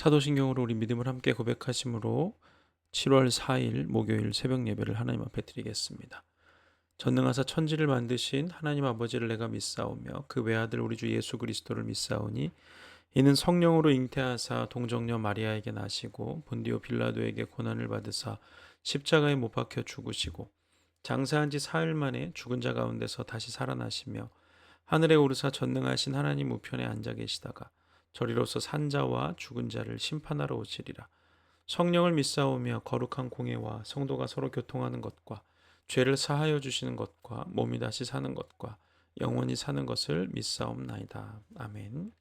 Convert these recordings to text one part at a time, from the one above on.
사도신경으로 우리 믿음을 함께 고백하심으로 7월 4일 목요일 새벽 예배를 하나님 앞에 드리겠습니다. 전능하사 천지를 만드신 하나님 아버지를 내가 믿사오며 그 외아들 우리 주 예수 그리스도를 믿사오니 이는 성령으로 잉태하사 동정녀 마리아에게 나시고 본디오 빌라도에게 고난을 받으사 십자가에 못 박혀 죽으시고 장사한 지 사흘 만에 죽은 자 가운데서 다시 살아나시며 하늘에 오르사 전능하신 하나님 우편에 앉아 계시다가 저리로서 산자와 죽은 자를 심판하러 오시리라. 성령을 믿사오며 거룩한 공예와 성도가 서로 교통하는 것과 죄를 사하여 주시는 것과 몸이 다시 사는 것과 영원히 사는 것을 믿사옵나이다. 아멘.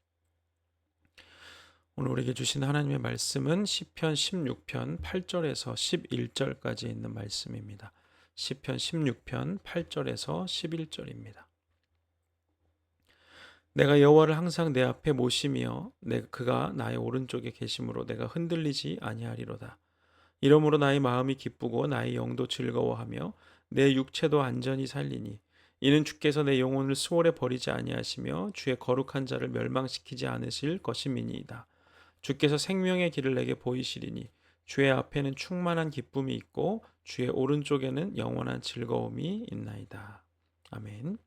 오늘 우리에게 주신 하나님의 말씀은 시편 16편 8절에서 11절까지 있는 말씀입니다. 시편 16편 8절에서 11절입니다. 내가 여호와를 항상 내 앞에 모시며 그가 나의 오른쪽에 계심으로 내가 흔들리지 아니하리로다. 이러므로 나의 마음이 기쁘고 나의 영도 즐거워하며 내 육체도 안전히 살리니 이는 주께서 내 영혼을 수월에 버리지 아니하시며 주의 거룩한 자를 멸망시키지 않으실 것임이니이다. 주께서 생명의 길을 내게 보이시리니 주의 앞에는 충만한 기쁨이 있고 주의 오른쪽에는 영원한 즐거움이 있나이다. 아멘.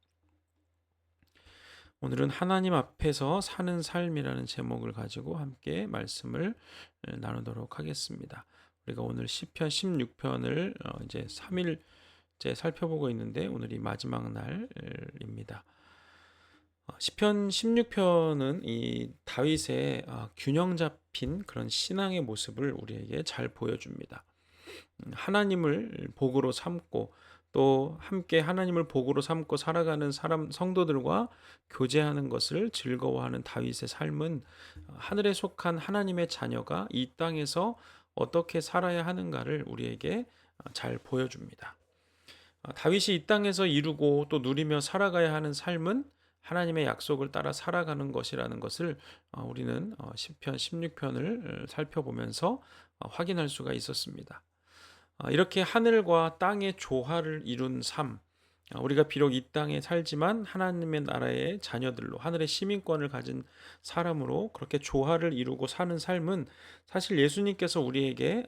오늘은 하나님 앞에서 사는 삶이라는 제목을 가지고 함께 말씀을 나누도록 하겠습니다. 우리가 오늘 시편 16편을 이제 3일째 살펴보고 있는데 오늘이 마지막 날입니다. 시편 16편은 이 다윗의 균형 잡힌 그런 신앙의 모습을 우리에게 잘 보여줍니다. 하나님을 복으로 삼고 또 함께 하나님을 복으로 삼고 살아가는 성도들과 교제하는 것을 즐거워하는 다윗의 삶은 하늘에 속한 하나님의 자녀가 이 땅에서 어떻게 살아야 하는가를 우리에게 잘 보여줍니다. 다윗이 이 땅에서 이루고 또 누리며 살아가야 하는 삶은 하나님의 약속을 따라 살아가는 것이라는 것을 우리는 시편 16편을 살펴보면서 확인할 수가 있었습니다. 이렇게 하늘과 땅의 조화를 이룬 삶, 우리가 비록 이 땅에 살지만 하나님의 나라의 자녀들로 하늘의 시민권을 가진 사람으로 그렇게 조화를 이루고 사는 삶은 사실 예수님께서 우리에게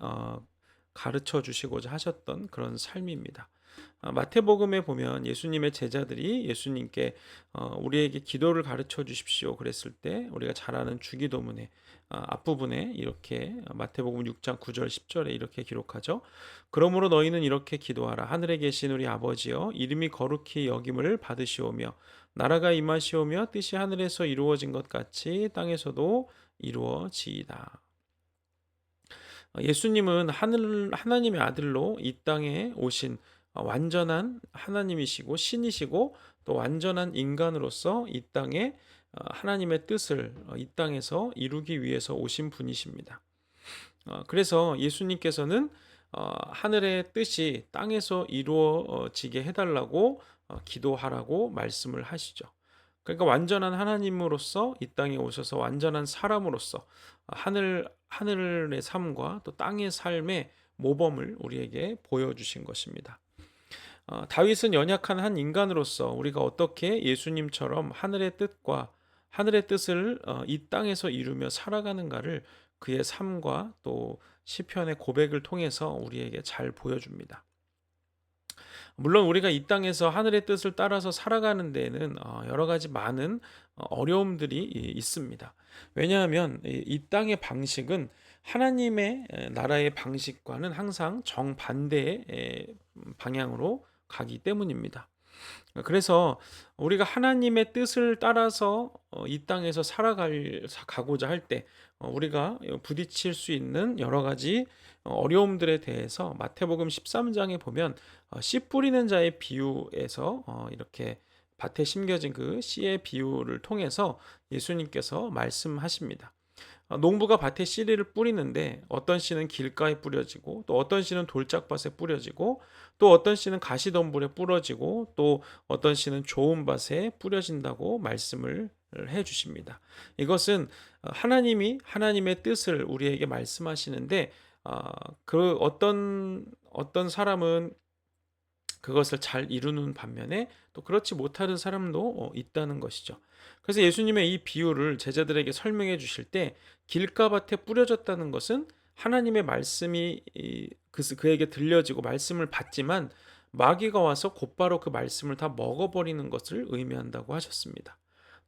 가르쳐 주시고자 하셨던 그런 삶입니다. 마태복음에 보면 예수님의 제자들이 예수님께 우리에게 기도를 가르쳐 주십시오 그랬을 때 우리가 잘 아는 주기도문의 앞부분에 이렇게 마태복음 6장 9절 10절에 이렇게 기록하죠. 그러므로 너희는 이렇게 기도하라. 하늘에 계신 우리 아버지여 이름이 거룩히 여김을 받으시오며 나라가 임하시오며 뜻이 하늘에서 이루어진 것 같이 땅에서도 이루어지이다. 예수님은 하나님의 아들로 이 땅에 오신 완전한 하나님이시고 신이시고 또 완전한 인간으로서 이 땅에 하나님의 뜻을 이 땅에서 이루기 위해서 오신 분이십니다. 그래서 예수님께서는 하늘의 뜻이 땅에서 이루어지게 해달라고 기도하라고 말씀을 하시죠. 그러니까 완전한 하나님으로서 이 땅에 오셔서 완전한 사람으로서 하늘의 삶과 또 땅의 삶의 모범을 우리에게 보여주신 것입니다. 다윗은 연약한 한 인간으로서 우리가 어떻게 예수님처럼 하늘의 뜻과 하늘의 뜻을 이 땅에서 이루며 살아가는가를 그의 삶과 또 시편의 고백을 통해서 우리에게 잘 보여줍니다. 물론 우리가 이 땅에서 하늘의 뜻을 따라서 살아가는 데에는 여러 가지 많은 어려움들이 있습니다. 왜냐하면 이 땅의 방식은 하나님의 나라의 방식과는 항상 정반대의 방향으로 가기 때문입니다. 그래서 우리가 하나님의 뜻을 따라서 이 땅에서 가고자 할 때 우리가 부딪힐 수 있는 여러 가지 어려움들에 대해서 마태복음 13장에 보면 씨 뿌리는 자의 비유에서 이렇게 밭에 심겨진 그 씨의 비유를 통해서 예수님께서 말씀하십니다. 농부가 밭에 씨를 뿌리는데 어떤 씨는 길가에 뿌려지고 또 어떤 씨는 돌짝밭에 뿌려지고 또 어떤 씨는 가시덤불에 뿌려지고 또 어떤 씨는 좋은 밭에 뿌려진다고 말씀을 해 주십니다. 이것은 하나님이 하나님의 뜻을 우리에게 말씀하시는데 그 어떤 사람은 그것을 잘 이루는 반면에 또 그렇지 못하는 사람도 있다는 것이죠. 그래서 예수님의 이 비유를 제자들에게 설명해 주실 때 길가밭에 뿌려졌다는 것은 하나님의 말씀이 그에게 들려지고 말씀을 받지만 마귀가 와서 곧바로 그 말씀을 다 먹어버리는 것을 의미한다고 하셨습니다.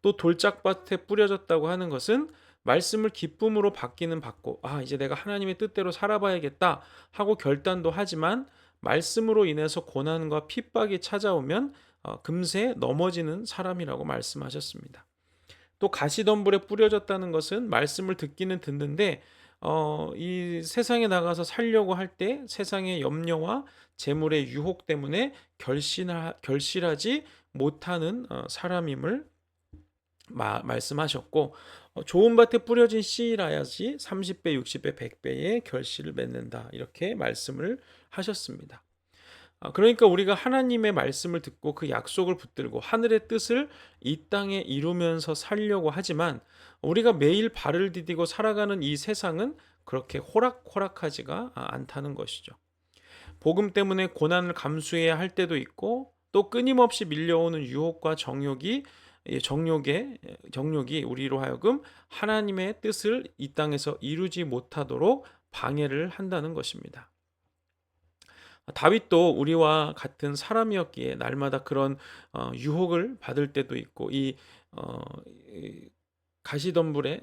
또 돌짝밭에 뿌려졌다고 하는 것은 말씀을 기쁨으로 받기는 받고 이제 내가 하나님의 뜻대로 살아봐야겠다 하고 결단도 하지만 말씀으로 인해서 고난과 핍박이 찾아오면 금세 넘어지는 사람이라고 말씀하셨습니다. 또 가시덤불에 뿌려졌다는 것은 말씀을 듣기는 듣는데 이 세상에 나가서 살려고 할 때 세상의 염려와 재물의 유혹 때문에 결실하지 못하는 사람임을 말씀하셨고 좋은 밭에 뿌려진 씨라야지 30배, 60배, 100배의 결실을 맺는다 이렇게 말씀을 하셨습니다. 그러니까 우리가 하나님의 말씀을 듣고 그 약속을 붙들고 하늘의 뜻을 이 땅에 이루면서 살려고 하지만 우리가 매일 발을 디디고 살아가는 이 세상은 그렇게 호락호락하지가 않다는 것이죠. 복음 때문에 고난을 감수해야 할 때도 있고 또 끊임없이 밀려오는 유혹과 정욕이 우리로 하여금 하나님의 뜻을 이 땅에서 이루지 못하도록 방해를 한다는 것입니다. 다윗도 우리와 같은 사람이었기에 날마다 그런 유혹을 받을 때도 있고 이 가시덤불의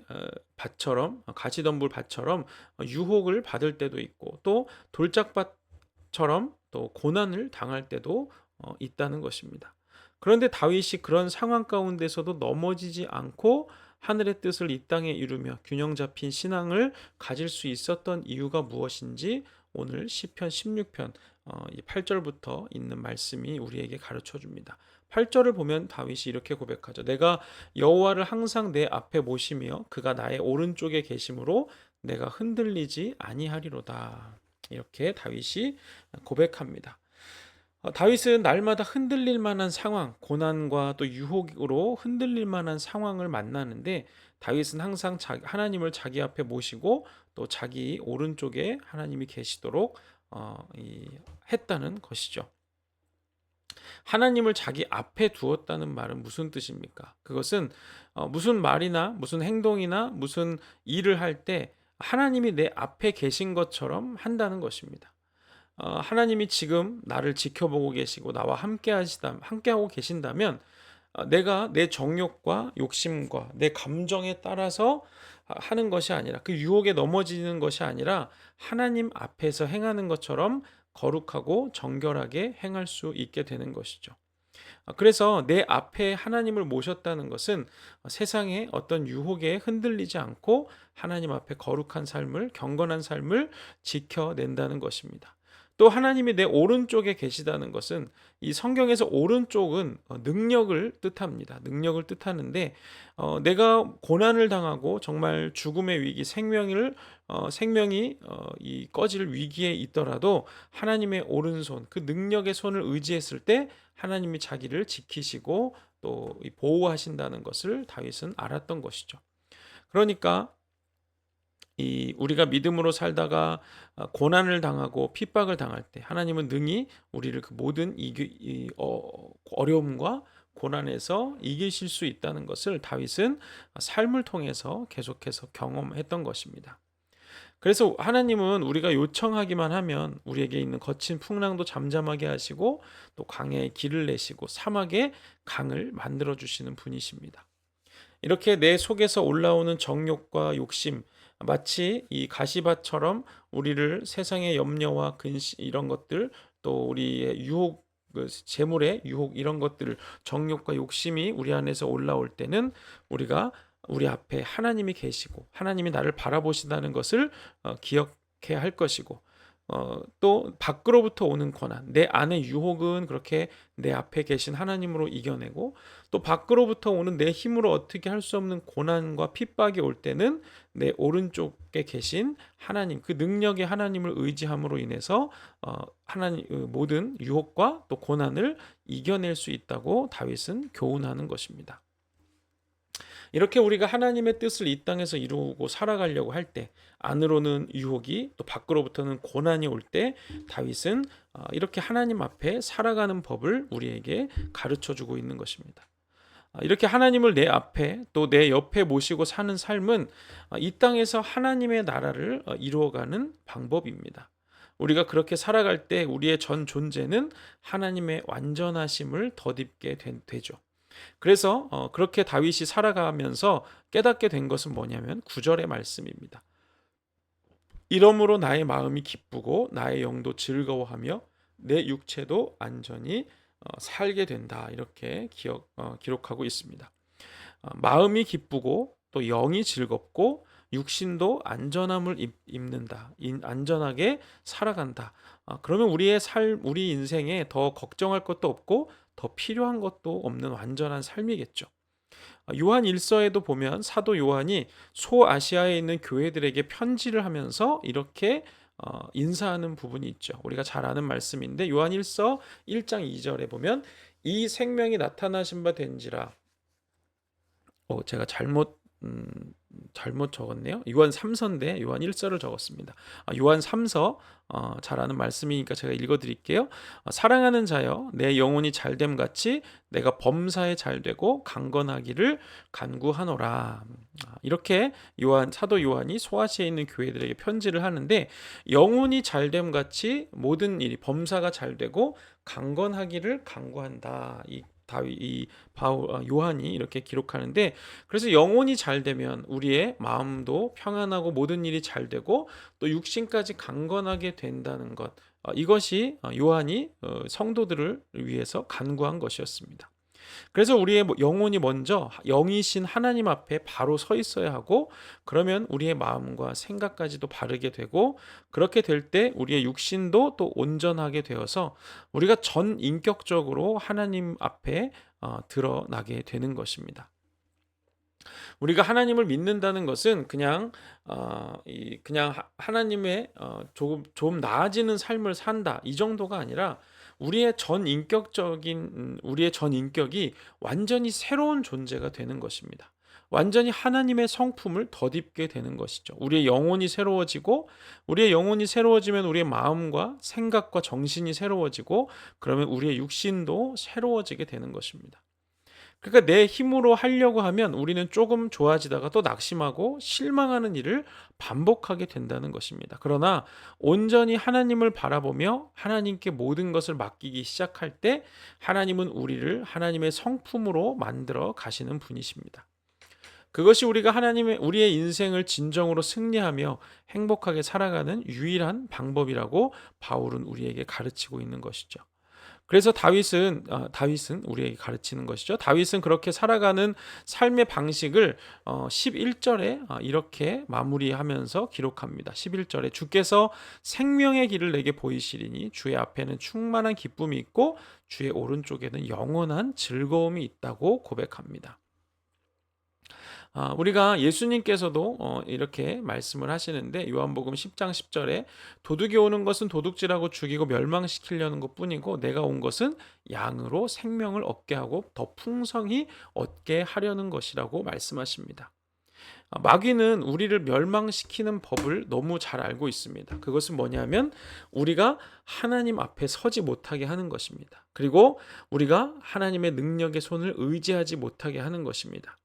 가시덤불 밭처럼 유혹을 받을 때도 있고 또 돌짝밭처럼 또 고난을 당할 때도 있다는 것입니다. 그런데 다윗이 그런 상황 가운데서도 넘어지지 않고 하늘의 뜻을 이 땅에 이루며 균형 잡힌 신앙을 가질 수 있었던 이유가 무엇인지 오늘 시편 16편 8절부터 있는 말씀이 우리에게 가르쳐 줍니다. 8절을 보면 다윗이 이렇게 고백하죠. 내가 여호와를 항상 내 앞에 모시며 그가 나의 오른쪽에 계심으로 내가 흔들리지 아니하리로다. 이렇게 다윗이 고백합니다. 다윗은 날마다 흔들릴 만한 상황, 고난과 또 유혹으로 흔들릴 만한 상황을 만나는데 다윗은 항상 하나님을 자기 앞에 모시고 또 자기 오른쪽에 하나님이 계시도록 했다는 것이죠. 하나님을 자기 앞에 두었다는 말은 무슨 뜻입니까? 그것은 무슨 말이나 무슨 행동이나 무슨 일을 할 때 하나님이 내 앞에 계신 것처럼 한다는 것입니다. 하나님이 지금 나를 지켜보고 계시고 나와 함께하고 계신다면 내가 내 정욕과 욕심과 내 감정에 따라서 하는 것이 아니라 그 유혹에 넘어지는 것이 아니라 하나님 앞에서 행하는 것처럼 거룩하고 정결하게 행할 수 있게 되는 것이죠. 그래서 내 앞에 하나님을 모셨다는 것은 세상의 어떤 유혹에 흔들리지 않고 하나님 앞에 거룩한 삶을, 경건한 삶을 지켜낸다는 것입니다. 또 하나님이 내 오른쪽에 계시다는 것은 이 성경에서 오른쪽은 능력을 뜻합니다. 능력을 뜻하는데 내가 고난을 당하고 정말 죽음의 위기, 생명이 이 꺼질 위기에 있더라도 하나님의 오른손, 그 능력의 손을 의지했을 때 하나님이 자기를 지키시고 또 보호하신다는 것을 다윗은 알았던 것이죠. 그러니까 우리가 믿음으로 살다가 고난을 당하고 핍박을 당할 때 하나님은 능히 우리를 그 모든 어려움과 고난에서 이기실 수 있다는 것을 다윗은 삶을 통해서 계속해서 경험했던 것입니다. 그래서 하나님은 우리가 요청하기만 하면 우리에게 있는 거친 풍랑도 잠잠하게 하시고 또 광야에 길을 내시고 사막에 강을 만들어 주시는 분이십니다. 이렇게 내 속에서 올라오는 정욕과 욕심, 마치 이 가시밭처럼 우리를 세상의 염려와 근심 이런 것들 또 우리의 유혹, 재물의 유혹 이런 것들을 정욕과 욕심이 우리 안에서 올라올 때는 우리가 우리 앞에 하나님이 계시고 하나님이 나를 바라보신다는 것을 기억해야 할 것이고 또 밖으로부터 오는 고난, 내 안의 유혹은 그렇게 내 앞에 계신 하나님으로 이겨내고 또 밖으로부터 오는 내 힘으로 어떻게 할 수 없는 고난과 핍박이 올 때는 내 오른쪽에 계신 하나님, 그 능력의 하나님을 의지함으로 인해서 하나님 모든 유혹과 또 고난을 이겨낼 수 있다고 다윗은 교훈하는 것입니다. 이렇게 우리가 하나님의 뜻을 이 땅에서 이루고 살아가려고 할 때 안으로는 유혹이 또 밖으로부터는 고난이 올 때 다윗은 이렇게 하나님 앞에 살아가는 법을 우리에게 가르쳐 주고 있는 것입니다. 이렇게 하나님을 내 앞에 또 내 옆에 모시고 사는 삶은 이 땅에서 하나님의 나라를 이루어가는 방법입니다. 우리가 그렇게 살아갈 때 우리의 전 존재는 하나님의 완전하심을 덧입게 되죠. 그래서 그렇게 다윗이 살아가면서 깨닫게 된 것은 뭐냐면 9절의 말씀입니다. 이러므로 나의 마음이 기쁘고 나의 영도 즐거워하며 내 육체도 안전히 살게 된다. 이렇게 기록하고 있습니다. 마음이 기쁘고 또 영이 즐겁고 육신도 안전함을 입는다. 안전하게 살아간다. 그러면 우리 인생에 더 걱정할 것도 없고 더 필요한 것도 없는 완전한 삶이겠죠. 요한 1서에도 보면 사도 요한이 소아시아에 있는 교회들에게 편지를 하면서 이렇게 인사하는 부분이 있죠. 우리가 잘 아는 말씀인데 요한 1서 1장 2절에 보면 이 생명이 나타나신 바 된지라. 제가 잘못 적었네요. 요한 3서인데 요한 1서를 적었습니다. 요한 3서 잘 아는 말씀이니까 제가 읽어드릴게요. 사랑하는 자여 내 영혼이 잘됨 같이 내가 범사에 잘되고 강건하기를 간구하노라. 이렇게 사도 요한이 소아시아에 있는 교회들에게 편지를 하는데 영혼이 잘됨 같이 모든 일이 범사가 잘되고 강건하기를 간구한다. 요한이 이렇게 기록하는데 그래서 영혼이 잘 되면 우리의 마음도 평안하고 모든 일이 잘 되고 또 육신까지 강건하게 된다는 것, 이것이 요한이 성도들을 위해서 간구한 것이었습니다. 그래서 우리의 영혼이 먼저 영이신 하나님 앞에 바로 서 있어야 하고 그러면 우리의 마음과 생각까지도 바르게 되고 그렇게 될 때 우리의 육신도 또 온전하게 되어서 우리가 전 인격적으로 하나님 앞에 드러나게 되는 것입니다. 우리가 하나님을 믿는다는 것은 그냥 하나님의 좀 나아지는 삶을 산다 이 정도가 아니라 우리의 전 인격이 완전히 새로운 존재가 되는 것입니다. 완전히 하나님의 성품을 덧입게 되는 것이죠. 우리의 영혼이 새로워지고 우리의 영혼이 새로워지면 우리의 마음과 생각과 정신이 새로워지고 그러면 우리의 육신도 새로워지게 되는 것입니다. 그러니까 내 힘으로 하려고 하면 우리는 조금 좋아지다가 또 낙심하고 실망하는 일을 반복하게 된다는 것입니다. 그러나 온전히 하나님을 바라보며 하나님께 모든 것을 맡기기 시작할 때 하나님은 우리를 하나님의 성품으로 만들어 가시는 분이십니다. 그것이 우리의 인생을 진정으로 승리하며 행복하게 살아가는 유일한 방법이라고 바울은 우리에게 가르치고 있는 것이죠. 그래서 다윗은 우리에게 가르치는 것이죠. 다윗은 그렇게 살아가는 삶의 방식을 11절에 이렇게 마무리하면서 기록합니다. 11절에 주께서 생명의 길을 내게 보이시리니 주의 앞에는 충만한 기쁨이 있고 주의 오른쪽에는 영원한 즐거움이 있다고 고백합니다. 우리가 예수님께서도 이렇게 말씀을 하시는데 요한복음 10장 10절에 도둑이 오는 것은 도둑질하고 죽이고 멸망시키려는 것뿐이고 내가 온 것은 양으로 생명을 얻게 하고 더 풍성히 얻게 하려는 것이라고 말씀하십니다. 마귀는 우리를 멸망시키는 법을 너무 잘 알고 있습니다. 그것은 뭐냐면 우리가 하나님 앞에 서지 못하게 하는 것입니다. 그리고 우리가 하나님의 능력의 손을 의지하지 못하게 하는 것입니다.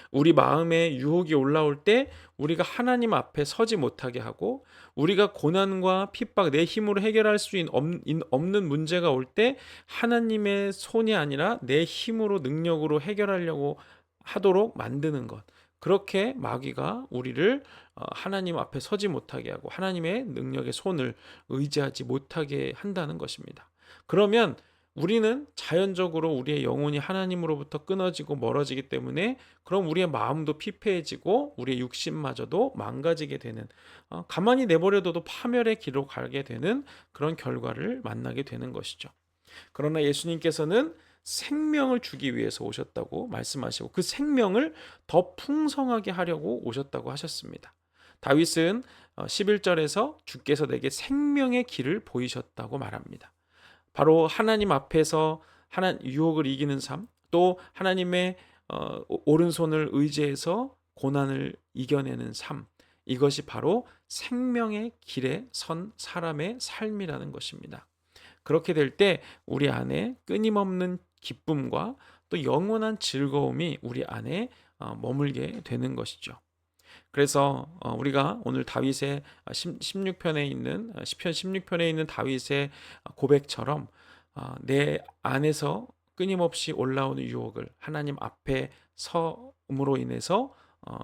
우리 마음에 유혹이 올라올 때 우리가 하나님 앞에 서지 못하게 하고 우리가 고난과 핍박 내 힘으로 해결할 수 없는 문제가 올 때 하나님의 손이 아니라 내 힘으로 능력으로 해결하려고 하도록 만드는 것. 그렇게 마귀가 우리를 하나님 앞에 서지 못하게 하고 하나님의 능력의 손을 의지하지 못하게 한다는 것입니다. 그러면 우리는 자연적으로 우리의 영혼이 하나님으로부터 끊어지고 멀어지기 때문에 그럼 우리의 마음도 피폐해지고 우리의 육신마저도 망가지게 되는 가만히 내버려둬도 파멸의 길로 가게 되는 그런 결과를 만나게 되는 것이죠. 그러나 예수님께서는 생명을 주기 위해서 오셨다고 말씀하시고 그 생명을 더 풍성하게 하려고 오셨다고 하셨습니다. 다윗은 11절에서 주께서 내게 생명의 길을 보이셨다고 말합니다. 바로 하나님 앞에서 유혹을 이기는 삶, 또 하나님의 오른손을 의지해서 고난을 이겨내는 삶, 이것이 바로 생명의 길에 선 사람의 삶이라는 것입니다. 그렇게 될 때 우리 안에 끊임없는 기쁨과 또 영원한 즐거움이 우리 안에 머물게 되는 것이죠. 그래서 우리가 오늘 다윗의 16편에 있는 시편 16편에 있는 다윗의 고백처럼 내 안에서 끊임없이 올라오는 유혹을 하나님 앞에 서음으로 인해서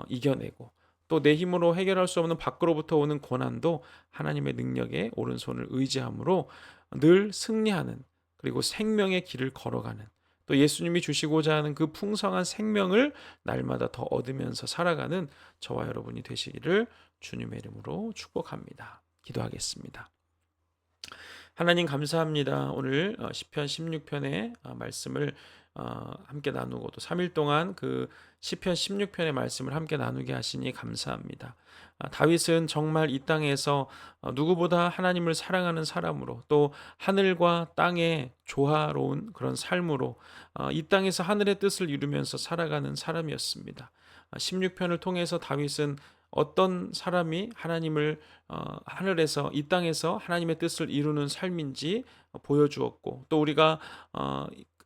이겨내고, 또 내 힘으로 해결할 수 없는 밖으로부터 오는 고난도 하나님의 능력에 오른손을 의지함으로 늘 승리하는, 그리고 생명의 길을 걸어가는, 또 예수님이 주시고자 하는 그 풍성한 생명을 날마다 더 얻으면서 살아가는 저와 여러분이 되시기를 주님의 이름으로 축복합니다. 기도하겠습니다. 하나님 감사합니다. 오늘 시편 16편의 말씀을 함께 나누고, 또 3일 동안 그 시편 16편의 말씀을 함께 나누게 하시니 감사합니다. 다윗은 정말 이 땅에서 누구보다 하나님을 사랑하는 사람으로, 또 하늘과 땅의 조화로운 그런 삶으로 이 땅에서 하늘의 뜻을 이루면서 살아가는 사람이었습니다. 16편을 통해서 다윗은 어떤 사람이 하나님을 하늘에서 이 땅에서 하나님의 뜻을 이루는 삶인지 보여주었고, 또 우리가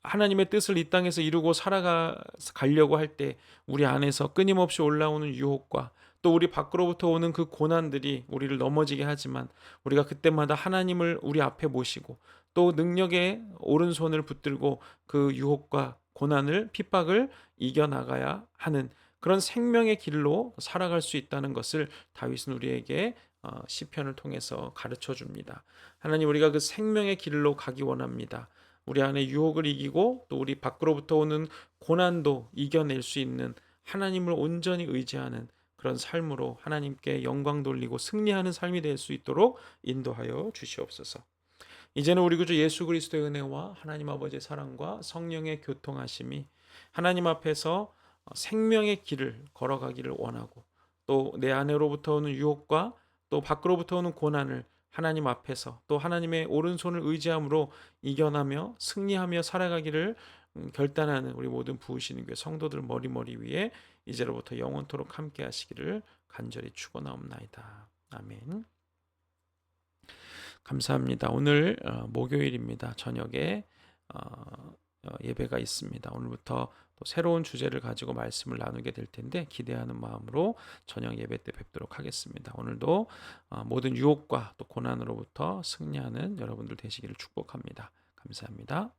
하나님의 뜻을 이 땅에서 이루고 살아가려고 할 때 우리 안에서 끊임없이 올라오는 유혹과 또 우리 밖으로부터 오는 그 고난들이 우리를 넘어지게 하지만, 우리가 그때마다 하나님을 우리 앞에 모시고 또 능력의 오른손을 붙들고 그 유혹과 고난을, 핍박을 이겨나가야 하는 그런 생명의 길로 살아갈 수 있다는 것을 다윗은 우리에게 시편을 통해서 가르쳐 줍니다. 하나님, 우리가 그 생명의 길로 가기 원합니다. 우리 안에 유혹을 이기고 또 우리 밖으로부터 오는 고난도 이겨낼 수 있는, 하나님을 온전히 의지하는 그런 삶으로 하나님께 영광 돌리고 승리하는 삶이 될 수 있도록 인도하여 주시옵소서. 이제는 우리 구주 예수 그리스도의 은혜와 하나님 아버지의 사랑과 성령의 교통하심이 하나님 앞에서 생명의 길을 걸어가기를 원하고, 또 내 안으로부터 오는 유혹과 또 밖으로부터 오는 고난을 하나님 앞에서 또 하나님의 오른손을 의지함으로 이겨나며 승리하며 살아가기를 결단하는 우리 모든 부으시는 교회 성도들 머리 위에 이제로부터 영원토록 함께 하시기를 간절히 축원하옵나이다. 아멘. 감사합니다. 오늘 목요일입니다. 저녁에 예배가 있습니다. 오늘부터 또 새로운 주제를 가지고 말씀을 나누게 될 텐데 기대하는 마음으로 저녁 예배 때 뵙도록 하겠습니다. 오늘도 모든 유혹과 또 고난으로부터 승리하는 여러분들 되시기를 축복합니다. 감사합니다.